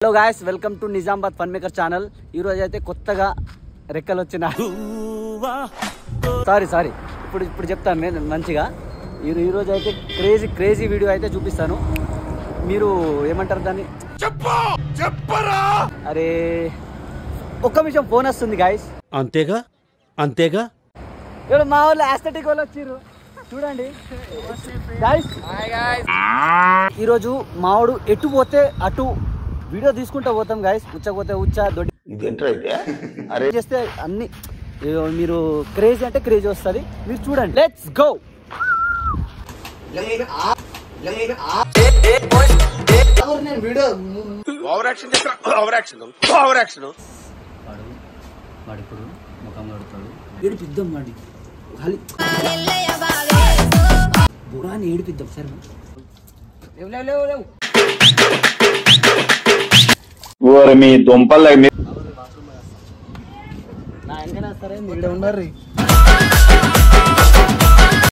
Hello guys, welcome to Nizamabad fun maker channel. ఈ రోజు అయితే కొత్తగా రెక్కలు వచ్చిన సారీ ఇప్పుడు చెప్తాను నేను మంచిగా. ఈ రోజు అయితే క్రేజీ వీడియో అయితే చూపిస్తాను. మీరు ఏమంటారు దాన్ని? అరే ఒక్క నిమిషం, ఫోన్ వస్తుంది గాయ్స్. అంతేగా ఇప్పుడు మా వాళ్ళు ఆస్థెటిక్ వాళ్ళు వచ్చారు చూడండి గాయ్స్. ఈరోజు మావాడు ఎటు పోతే అటు వీడియో తీసుకుంటా పోతాం గాయస్. ఉచ్చకపోతే ఉచ్చ దొడ్డి చేస్తే అన్ని మీరు క్రేజీ అంటే క్రేజీ వస్తుంది. మీరు చూడండి, లెట్స్ గో. వాడు ఇప్పుడు ముఖం కడుతాడు, ఏడిపిద్దాం వాడి బురాన్ని ఏడిపిద్దాం. సరే లేవు మీ దుంపలు నా వెనకనే వస్తారే, మీరు ఉన్నారు.